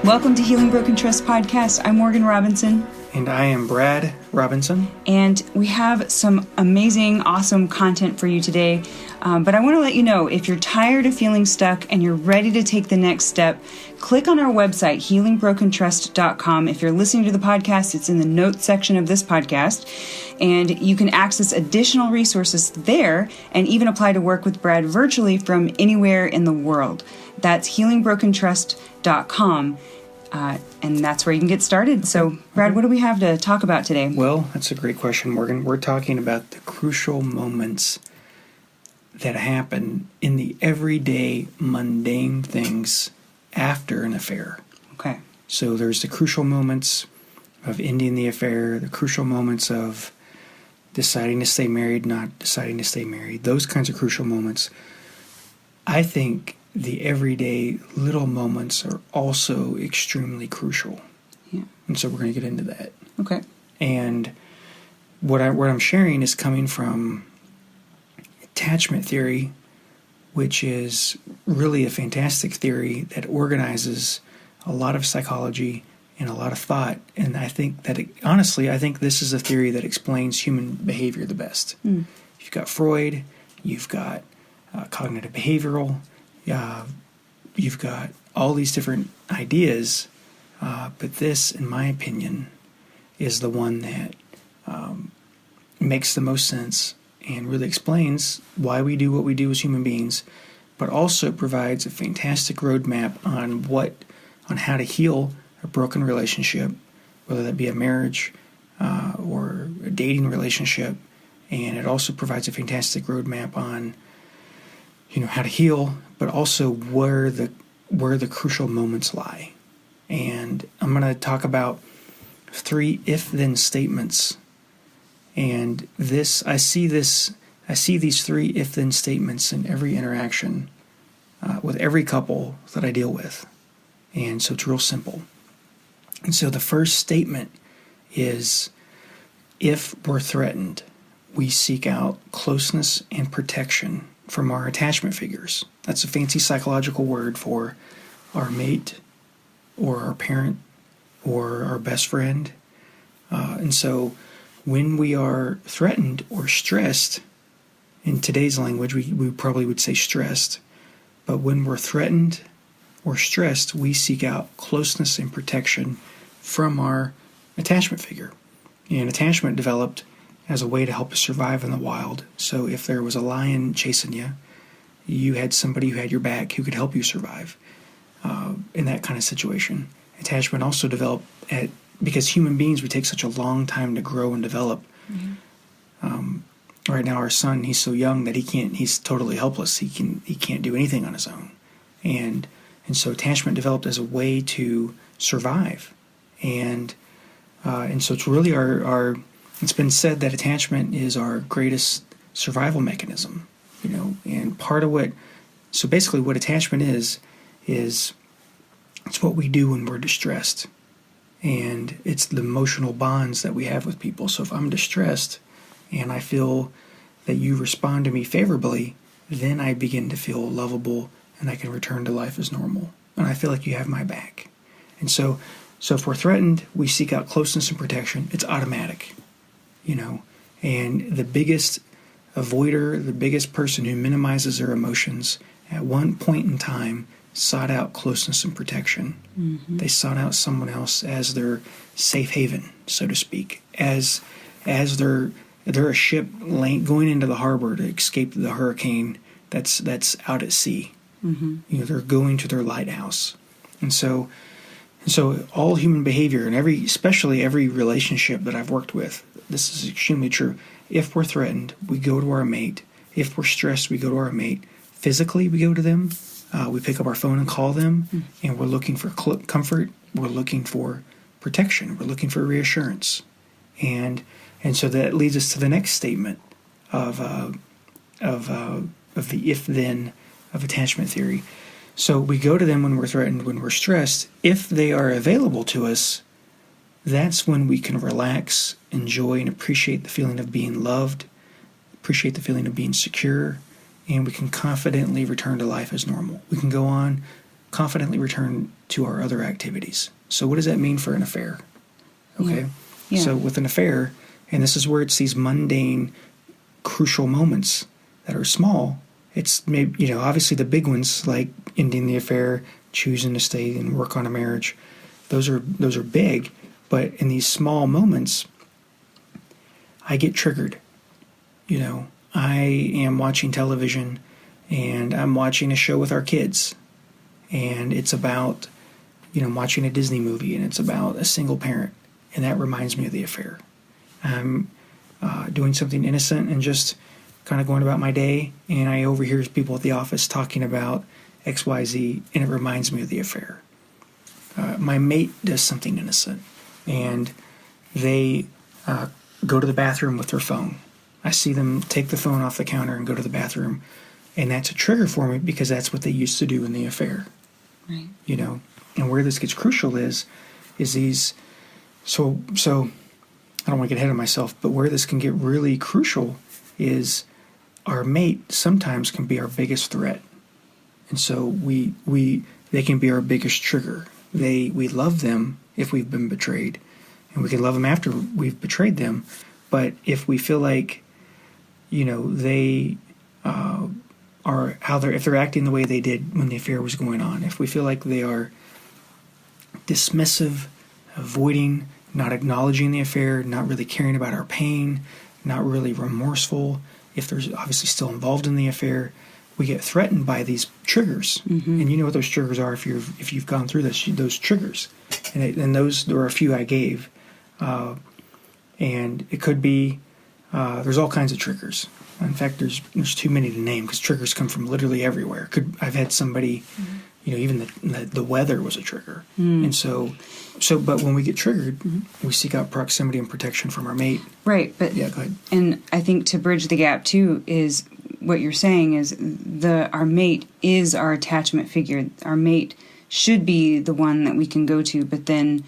Welcome to Healing Broken Trust Podcast. I'm Morgan Robinson. And I am Brad Robinson. And we have some amazing, awesome content for you today. But I want to let you know, if you're tired of feeling stuck and you're ready to take the next step, click on our website, healingbrokentrust.com. If you're listening to the podcast, it's in the notes section of this podcast. And you can access additional resources there and even apply to work with Brad virtually from anywhere in the world. That's healingbrokentrust.com. And that's where you can get started. So, Brad, what do we have to talk about today? Well, that's a great question, Morgan. We're talking about the crucial moments that happen in the everyday, mundane things after an affair. Okay. So there's the crucial moments of ending the affair, the crucial moments of deciding to stay married, not deciding to stay married, those kinds of crucial moments. I think the everyday little moments are also extremely crucial. Yeah. And so we're going to get into that. Okay. And what I'm sharing is coming from attachment theory, which is really a fantastic theory that organizes a lot of psychology and a lot of thought. And I think that, honestly, I think this is a theory that explains human behavior the best. You've got Freud, you've got cognitive behavioral, you've got all these different ideas, but this, in my opinion, is the one that makes the most sense and really explains why we do what we do as human beings, but also provides a fantastic roadmap on how to heal a broken relationship, whether that be a marriage or a dating relationship. And it also provides a fantastic roadmap on how to heal, but also where the crucial moments lie. And I'm going to talk about 3 if-then statements. And I see these 3 if-then statements in every interaction with every couple that I deal with. And so it's real simple. And so the first statement is, if we're threatened, we seek out closeness and protection from our attachment figures. That's a fancy psychological word for our mate or our parent or our best friend. And so when we are threatened or stressed, in today's language, we probably would say stressed, but when we're threatened or stressed, we seek out closeness and protection from our attachment figure. And attachment developed as a way to help us survive in the wild. So if there was a lion chasing you, you had somebody who had your back who could help you survive in that kind of situation. Attachment also developed because human beings, we take such a long time to grow and develop. Mm-hmm. Right now, our son, he's so young that he's totally helpless. He can't do anything on his own. And so attachment developed as a way to survive. And so it's really it's been said that attachment is our greatest survival mechanism, and so basically what attachment is it's what we do when we're distressed. And it's the emotional bonds that we have with people. So if I'm distressed and I feel that you respond to me favorably, then I begin to feel lovable and I can return to life as normal. And I feel like you have my back. And so if we're threatened, we seek out closeness and protection. It's automatic, And the biggest avoider, the biggest person who minimizes their emotions at one point in time sought out closeness and protection. Mm-hmm. They sought out someone else as their safe haven, so to speak, as they're a ship going into the harbor to escape the hurricane that's out at sea. Mm-hmm. They're going to their lighthouse. And so all human behavior, and especially every relationship that I've worked with, this is extremely true. If we're threatened, we go to our mate. If we're stressed, we go to our mate. Physically, we go to them. We pick up our phone and call them, and we're looking for comfort. We're looking for protection. We're looking for reassurance. And so that leads us to the next statement of the if-then of attachment theory. So we go to them when we're threatened, when we're stressed. If they are available to us, that's when we can relax, enjoy, and appreciate the feeling of being loved, appreciate the feeling of being secure, and we can confidently return to life as normal. We can go confidently return to our other activities. So what does that mean for an affair? Okay. Yeah. So with an affair, and this is where it's these mundane, crucial moments that are small. It's maybe, obviously the big ones like ending the affair, choosing to stay and work on a marriage. Those are big, but in these small moments, I get triggered. I am watching television and I'm watching a show with our kids, and it's about, I'm watching a Disney movie and it's about a single parent, and that reminds me of the affair. I'm doing something innocent and just kind of going about my day, and I overhear people at the office talking about XYZ, and it reminds me of the affair. My mate does something innocent, and they go to the bathroom with their phone. I see them take the phone off the counter and go to the bathroom, and that's a trigger for me because that's what they used to do in the affair. Right. And where this gets crucial is these. So I don't want to get ahead of myself, but where this can get really crucial is our mate sometimes can be our biggest threat. And so they can be our biggest trigger. We love them if we've been betrayed, and we can love them after we've betrayed them. But if we feel like, they if they're acting the way they did when the affair was going on, if we feel like they are dismissive, avoiding, not acknowledging the affair, not really caring about our pain, not really remorseful, if they're obviously still involved in the affair, we get threatened by these triggers. Mm-hmm. And you know what those triggers are if you've gone through those triggers. And those, there are a few I gave. And it could be, there's all kinds of triggers. In fact, there's too many to name because triggers come from literally everywhere. I've had somebody, even the weather was a trigger. Mm. And so, but when we get triggered, we seek out proximity and protection from our mate. Right. But yeah, go ahead. And I think to bridge the gap too is what you're saying is our mate is our attachment figure. Our mate should be the one that we can go to, but then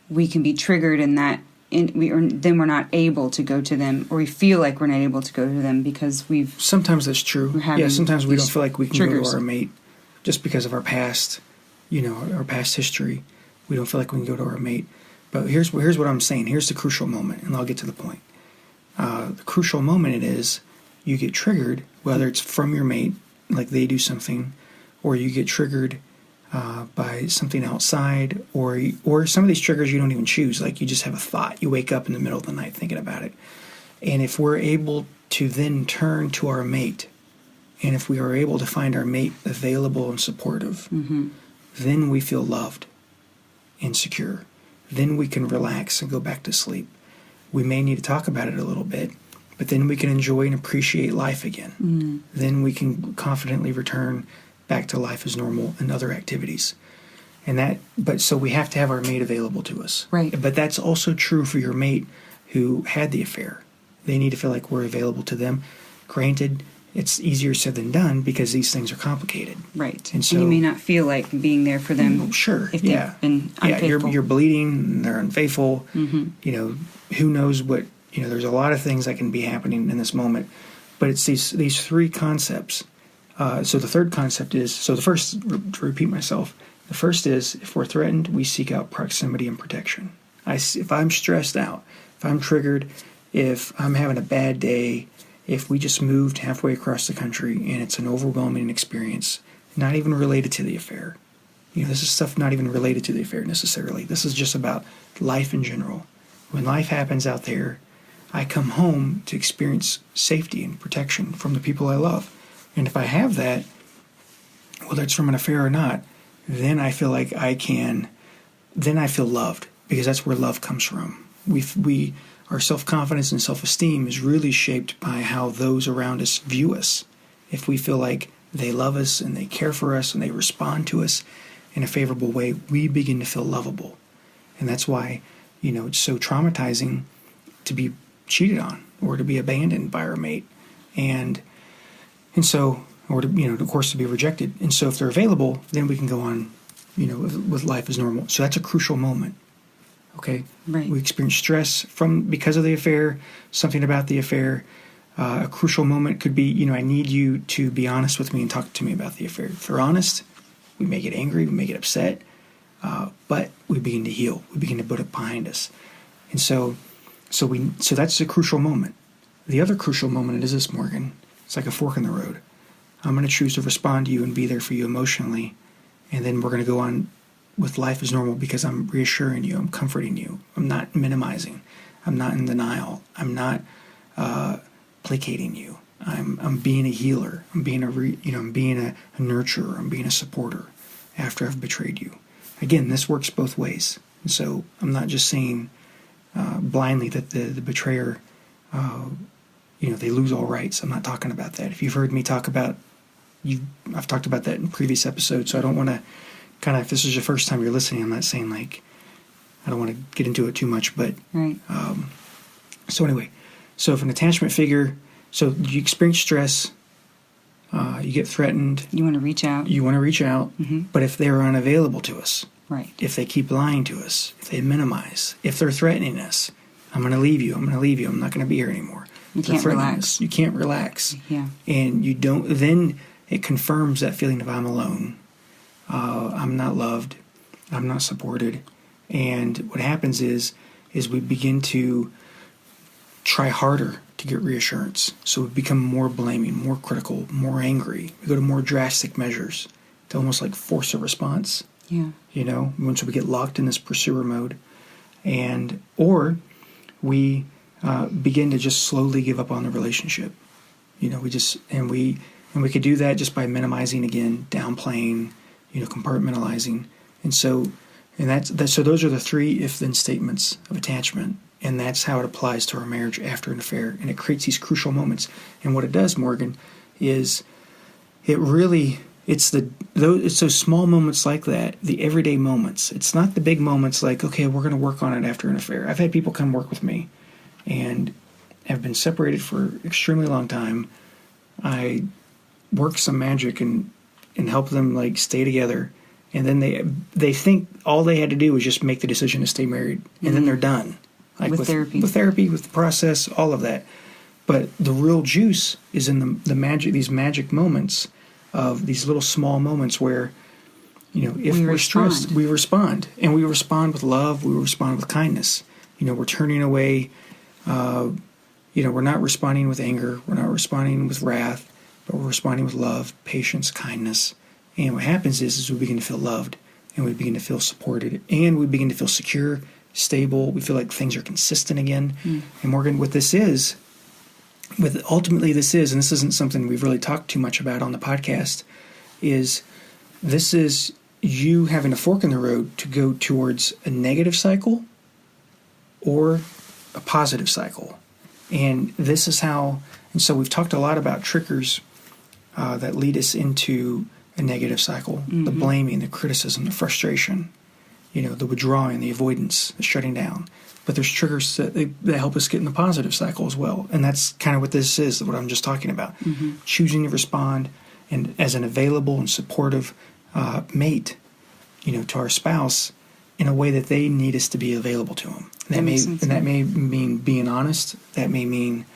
we can be triggered in that. Then we're not able to go to them, or we feel like we're not able to go to them because we've... Sometimes that's true. Yeah, sometimes we don't feel like we can triggers. go to our mate just because of our past, our past history. We don't feel like we can go to our mate. But here's what I'm saying. Here's the crucial moment, and I'll get to the point. The crucial moment is you get triggered, whether it's from your mate, like they do something, or you get triggered by something outside, or some of these triggers you don't even choose. Like you just have a thought. You wake up in the middle of the night thinking about it. And if we're able to then turn to our mate, and if we are able to find our mate available and supportive, then we feel loved and secure. Then we can relax and go back to sleep. We may need to talk about it a little bit, but then we can enjoy and appreciate life again. Mm. Then we can confidently return back to life as normal and other activities. So we have to have our mate available to us. Right. But that's also true for your mate who had the affair. They need to feel like we're available to them. Granted, it's easier said than done because these things are complicated. Right. And so you may not feel like being there for them. Sure. If they've been unfaithful. Yeah, you're bleeding, they're unfaithful. Mm-hmm. Who knows what, there's a lot of things that can be happening in this moment. But it's these three concepts. So the third concept is, the first, to repeat myself, the first is if we're threatened, we seek out proximity and protection. If I'm stressed out, if I'm triggered, if I'm having a bad day, if we just moved halfway across the country and it's an overwhelming experience, not even related to the affair. This is stuff not even related to the affair necessarily. This is just about life in general. When life happens out there, I come home to experience safety and protection from the people I love. And if I have that, whether it's from an affair or not, then I feel like then I feel loved, because that's where love comes from. Our self-confidence and self-esteem is really shaped by how those around us view us. If we feel like they love us and they care for us and they respond to us in a favorable way, we begin to feel lovable. And that's why, it's so traumatizing to be cheated on or to be abandoned by our mate. And so, or to, of course, to be rejected. And so if they're available, then we can go on, with life as normal. So that's a crucial moment. Okay? Right. We experience stress because of the affair, something about the affair. A crucial moment could be, I need you to be honest with me and talk to me about the affair. If they're honest, We may get angry. We may get upset. But we begin to heal. We begin to put it behind us. And so that's a crucial moment. The other crucial moment is this, Morgan. It's like a fork in the road. I'm going to choose to respond to you and be there for you emotionally. And then we're going to go on with life as normal because I'm reassuring you. I'm comforting you. I'm not minimizing. I'm not in denial. I'm not placating you. I'm being a healer. I'm being I'm being a nurturer. I'm being a supporter after I've betrayed you. Again, this works both ways. And so I'm not just saying blindly that the betrayer, they lose all rights. I'm not talking about that. If you've heard me talk about, I've talked about that in previous episodes, so I don't want to if this is your first time you're listening, I'm not saying I don't want to get into it too much, but right. So anyway, so if an attachment figure, so you experience stress, you get threatened. You want to reach out. Mm-hmm. But if they're unavailable to us, right. If they keep lying to us, if they minimize, if they're threatening us, I'm going to leave you. I'm not going to be here anymore. You can't relax. You can't relax. Yeah. And you don't, then it confirms that feeling of I'm alone. I'm not loved. I'm not supported. And what happens is we begin to try harder to get reassurance. So we become more blaming, more critical, more angry. We go to more drastic measures to almost like force a response. Yeah. Once we get locked in this pursuer mode. Or we begin to just slowly give up on the relationship. We could do that just by minimizing again, downplaying, compartmentalizing. So those are the 3 if-then statements of attachment. And that's how it applies to our marriage after an affair. And it creates these crucial moments. And what it does, Morgan, is it's those small moments like that, the everyday moments. It's not the big moments like, okay, we're going to work on it after an affair. I've had people come work with me and have been separated for an extremely long time. I work some magic and help them stay together. And then they think all they had to do was just make the decision to stay married. And then they're done. With therapy. With therapy, with the process, all of that. But the real juice is in the magic, these magic moments of these little small moments where, if we're stressed, we respond. And we respond with love, we respond with kindness. We're turning away, we're not responding with anger, we're not responding with wrath, but we're responding with love, patience, kindness. And what happens is we begin to feel loved, and we begin to feel supported, and we begin to feel secure, stable. We feel like things are consistent again. And Morgan, what this is, and this isn't something we've really talked too much about on the podcast, is you having a fork in the road to go towards a negative cycle or a positive cycle. And this is how, and so we've talked a lot about triggers that lead us into a negative cycle, mm-hmm. the blaming, the criticism, the frustration, the withdrawing, the avoidance, the shutting down. But there's triggers that help us get in the positive cycle as well. And that's kind of what this is, what I'm just talking about. Mm-hmm. Choosing to respond and as an available and supportive mate, to our spouse in a way that they need us to be available to them. And that may mean being honest. That may mean,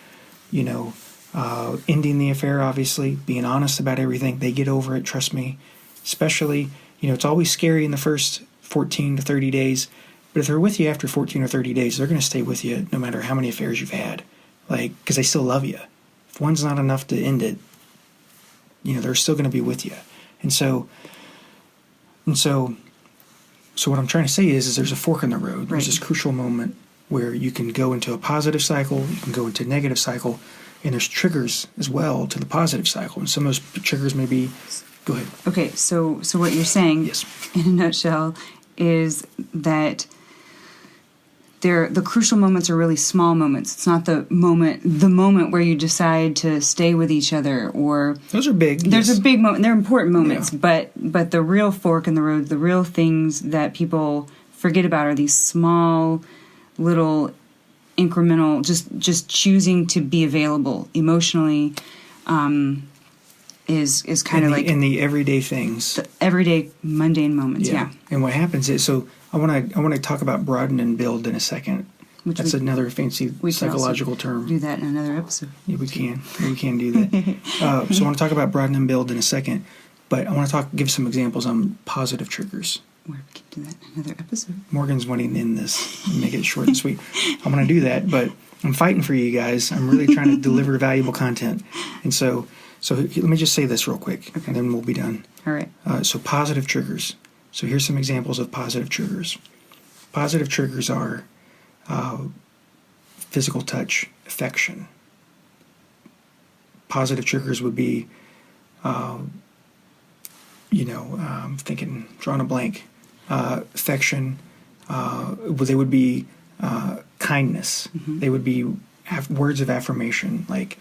ending the affair, obviously, being honest about everything. They get over it, trust me. Especially, it's always scary in the first 14 to 30 days. But if they're with you after 14 or 30 days, they're going to stay with you no matter how many affairs you've had. Because they still love you. If one's not enough to end it, they're still going to be with you. And so what I'm trying to say is there's a fork in the road. Right. There's this crucial moment where you can go into a positive cycle, you can go into a negative cycle, and there's triggers as well to the positive cycle. And some of those triggers may be, go ahead. Okay, so what you're saying, yes, in a nutshell, is that the crucial moments are really small moments. It's not the moment where you decide to stay with each other, or those are big. There's yes. a big moment. They're important moments, yeah. but the real fork in the road, the real things that people forget about are these small, little, incremental. Just choosing to be available emotionally, is kind of like in the everyday things, the everyday mundane moments. Yeah. And what happens is I want to talk about broaden and build in a second. That's another fancy psychological term. Do that in another episode. Yeah, we can do that. So I want to talk about broaden and build in a second. But I want to give some examples on positive triggers. We can do that in another episode. Morgan's wanting to end this and make it short and sweet. I'm going to do that, but I'm fighting for you guys. I'm really trying to deliver valuable content. And so let me just say this real quick, and then we'll be done. All right. So positive triggers. So here's some examples of positive triggers. Positive triggers are physical touch, affection. Positive triggers would be, I'm thinking, drawing a blank. Affection. They would be kindness. Mm-hmm. They would be words of affirmation, like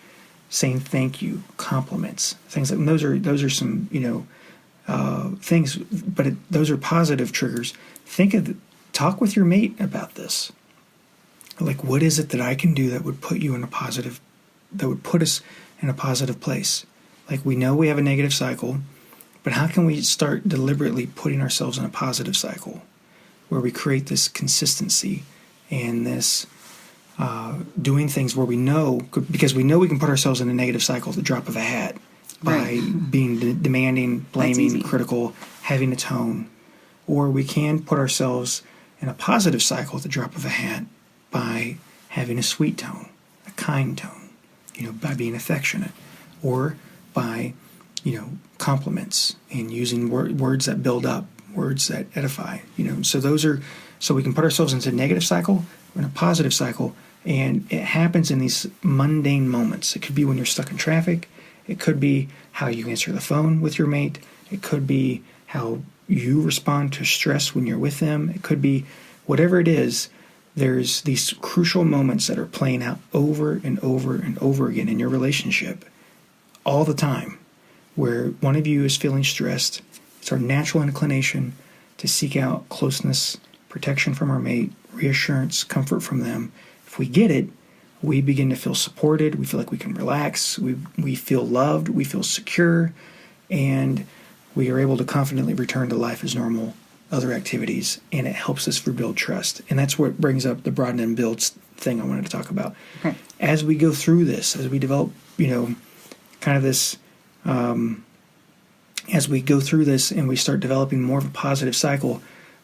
saying thank you, compliments, things like. And those are some things, but those are positive triggers. Talk with your mate about this. Like, what is it that I can do that would put us in a positive place? Like, we know we have a negative cycle, but how can we start deliberately putting ourselves in a positive cycle where we create this consistency and this doing things where we know, because we know we can put ourselves in a negative cycle at the drop of a hat by being demanding, blaming, critical, having a tone. Or we can put ourselves in a positive cycle at the drop of a hat by having a sweet tone, a kind tone, by being affectionate, or by, compliments and using words that build up, words that edify, so we can put ourselves into a negative cycle, in a positive cycle, and it happens in these mundane moments. It could be when you're stuck in traffic. It could be how you answer the phone with your mate. It could be how you respond to stress when you're with them. It could be whatever it is. There's these crucial moments that are playing out over and over and over again in your relationship all the time, where one of you is feeling stressed. It's our natural inclination to seek out closeness, protection from our mate, reassurance, comfort from them. If we get it, we begin to feel supported. We feel like we can relax. We feel loved. We feel secure. And we are able to confidently return to life as normal, other activities, and it helps us rebuild trust. And that's what brings up the broaden and build thing I wanted to talk about. Okay. As we go through this, as we develop, kind of this, as we go through this and we start developing more of a positive cycle,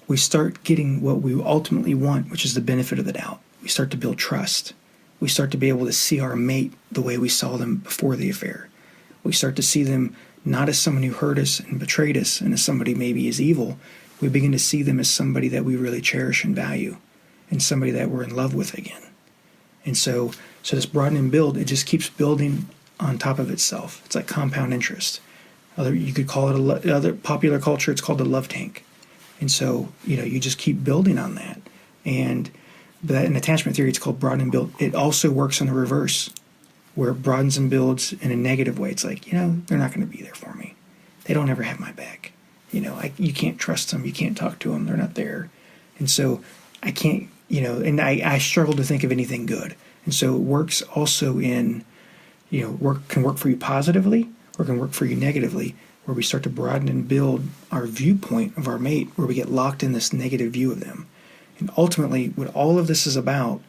we start getting what we ultimately want, which is the benefit of the doubt. We start to build trust. We start to be able to see our mate the way we saw them before the affair. We start to see them not as someone who hurt us and betrayed us and as somebody maybe is evil. We begin to see them as somebody that we really cherish and value and somebody that we're in love with again. And so this broaden and build, it just keeps building on top of itself. It's like compound interest. You could call it other popular culture, it's called the love tank. And so, you just keep building on that. But in attachment theory, it's called broaden and build. It also works in the reverse, where it broadens and builds in a negative way. It's like, they're not going to be there for me. They don't ever have my back. You can't trust them. You can't talk to them. They're not there. And so I can't, and I struggle to think of anything good. And so it works also in, can work for you positively or can work for you negatively, where we start to broaden and build our viewpoint of our mate, where we get locked in this negative view of them. And ultimately, what all of this is about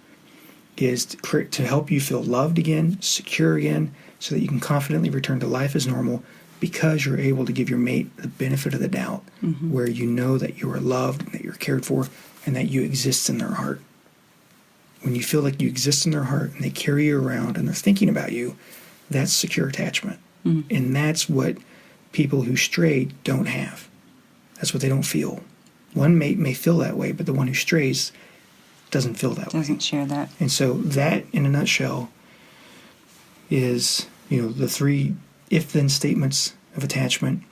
is to help you feel loved again, secure again, so that you can confidently return to life as normal because you're able to give your mate the benefit of the doubt, where you know that you are loved and that you're cared for and that you exist in their heart. When you feel like you exist in their heart and they carry you around and they're thinking about you, that's secure attachment. And that's what people who stray don't have. That's what they don't feel. One mate may feel that way, but the one who strays doesn't feel that way. Doesn't share that. And so that, in a nutshell, is, the 3 if-then statements of attachment.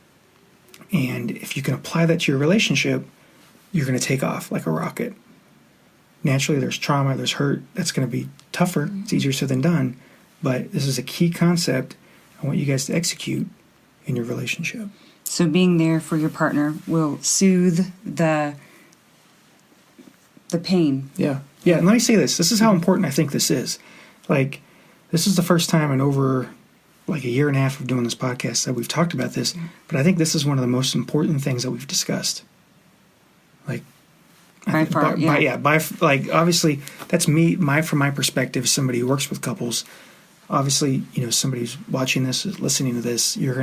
And if you can apply that to your relationship, you're going to take off like a rocket. Naturally, there's trauma, there's hurt. That's going to be tougher. It's easier said than done. But this is a key concept I want you guys to execute in your relationship. So being there for your partner will soothe the pain. Yeah. And let me say this. This is how important I think this is. Like, this is the first time in over like a year and a half of doing this podcast that we've talked about this. But I think this is one of the most important things that we've discussed. Like, by far, obviously, that's me, from my perspective, somebody who works with couples. Obviously, somebody who's watching this, listening to this, you're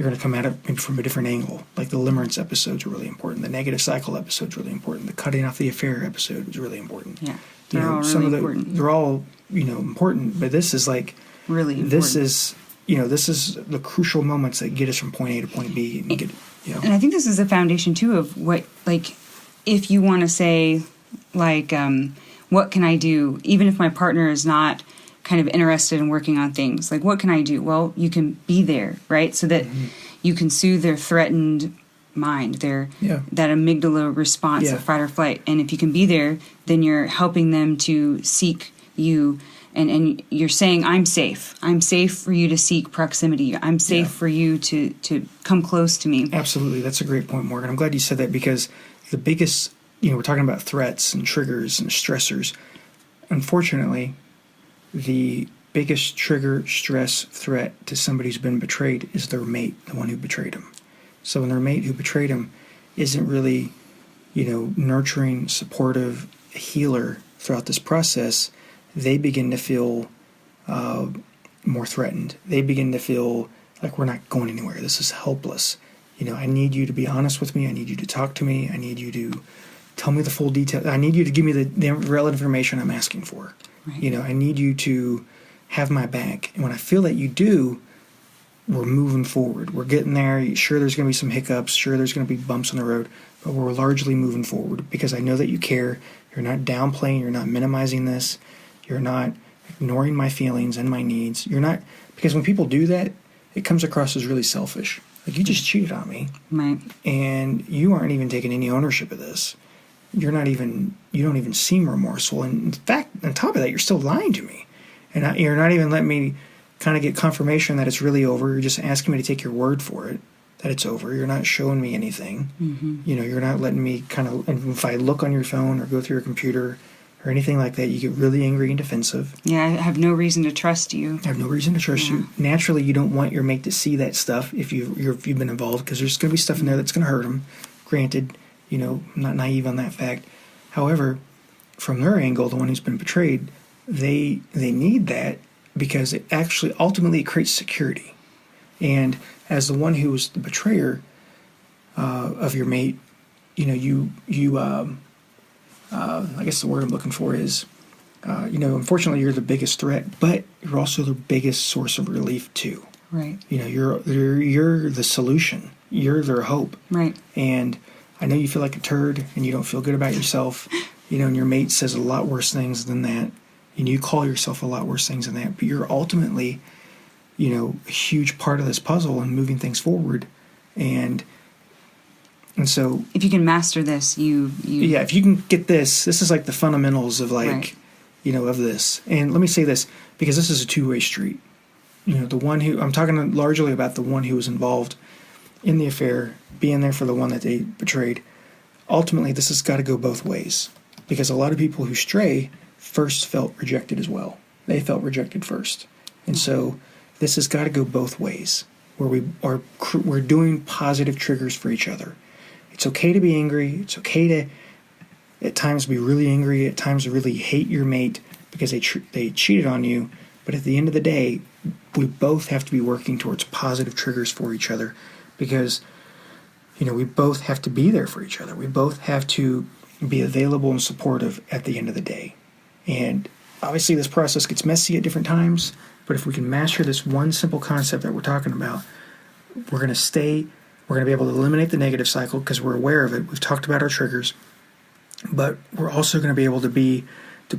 you're going to come at it maybe from a different angle. Like the limerence episode's really important. The negative cycle episode's really important. The cutting off the affair episode was really important. Yeah, they're all really important. They're all, important, but this is like really important. This is the crucial moments that get us from point A to point B and get. And I think this is the foundation too of what, like, if you want to say, like, what can I do, even if my partner is not kind of interested in working on things, like, what can I do? Well, you can be there, right? So that you can soothe their threatened mind, that amygdala response of fight or flight. And if you can be there, then you're helping them to seek you. And you're saying, I'm safe. I'm safe for you to seek proximity. I'm safe for you to come close to me. Absolutely. That's a great point, Morgan. I'm glad you said that, because the biggest, we're talking about threats and triggers and stressors. Unfortunately, the biggest trigger, stress, threat to somebody who's been betrayed is their mate, the one who betrayed them. So when their mate who betrayed them isn't really, nurturing, supportive, healer throughout this process, they begin to feel more threatened. They begin to feel like we're not going anywhere. This is helpless. I need you to be honest with me. I need you to talk to me. I need you to tell me the full detail. I need you to give me the relevant information I'm asking for. Right. I need you to have my back. And when I feel that you do, we're moving forward. We're getting there. Sure, there's going to be some hiccups. Sure, there's going to be bumps on the road. But we're largely moving forward because I know that you care. You're not downplaying. You're not minimizing this. You're not ignoring my feelings and my needs. You're not, because when people do that, it comes across as really selfish. Like, you just cheated on me. Right. And you aren't even taking any ownership of this. You don't even seem remorseful. And in fact, on top of that, you're still lying to me. And you're not even letting me kind of get confirmation that it's really over. You're just asking me to take your word for it, that it's over. You're not showing me anything. Mm-hmm. You're not letting me and if I look on your phone or go through your computer or anything like that, you get really angry and defensive. Yeah, I have no reason to trust you. I have no reason to trust you. Naturally, you don't want your mate to see that stuff if you've been involved, because there's going to be stuff in there that's going to hurt them. Granted, I'm not naive on that fact. However, from their angle, the one who's been betrayed, they need that because it actually ultimately creates security. And as the one who was the betrayer of your mate, I guess the word I'm looking for is, unfortunately, you're the biggest threat, but you're also the biggest source of relief too. Right. You're the solution. You're their hope. Right. And I know you feel like a turd and you don't feel good about yourself, and your mate says a lot worse things than that, and you call yourself a lot worse things than that, but you're ultimately, a huge part of this puzzle and moving things forward. And so, if you can master this, if you can get this is like the fundamentals of of this. And let me say this, because this is a two-way street. The one who, I'm talking largely about the one who was involved in the affair, being there for the one that they betrayed. Ultimately, this has got to go both ways, because a lot of people who stray first felt rejected as well. They felt rejected first. And so this has got to go both ways, where we're doing positive triggers for each other. It's okay to be angry. It's okay to, at times, be really angry. At times, really hate your mate because they cheated on you. But at the end of the day, we both have to be working towards positive triggers for each other, because, we both have to be there for each other. We both have to be available and supportive at the end of the day. And obviously, this process gets messy at different times. But if we can master this one simple concept that we're talking about, we're going to be able to eliminate the negative cycle because we're aware of it. We've talked about our triggers, but we're also going to be able to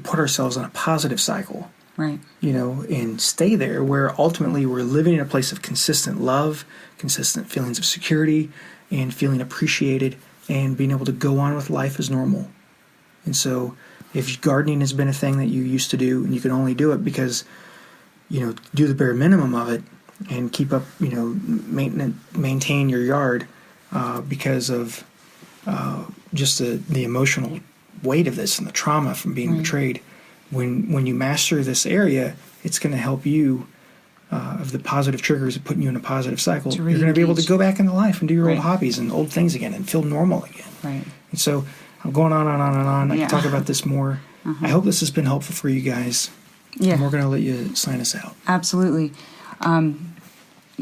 put ourselves on a positive cycle, right? And stay there, where ultimately we're living in a place of consistent love, consistent feelings of security, and feeling appreciated, and being able to go on with life as normal. And so, if gardening has been a thing that you used to do, and you can only do it because, do the bare minimum of it, and keep up, maintain your yard because of just the emotional weight of this and the trauma from being betrayed. When you master this area, it's going to help you of the positive triggers of putting you in a positive cycle. You're going to be able to go back into life and do your old hobbies and old things again and feel normal again. Right. And so I'm going on and on and on. I can talk about this more. I hope this has been helpful for you guys. Yeah. And we're going to let you sign us out. Absolutely.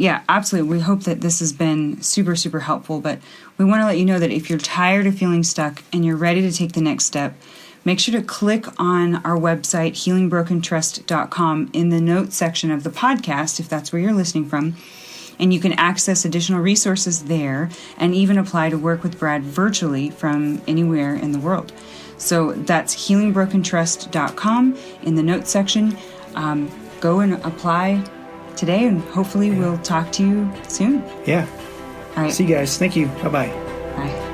Yeah, absolutely. We hope that this has been super, super helpful. But we want to let you know that if you're tired of feeling stuck and you're ready to take the next step, make sure to click on our website, healingbrokentrust.com, in the notes section of the podcast, if that's where you're listening from. And you can access additional resources there and even apply to work with Brad virtually from anywhere in the world. So that's healingbrokentrust.com in the notes section. Go and apply today, and hopefully we'll talk to you soon. Yeah. All right. See you guys. Thank you. Bye-bye. Bye.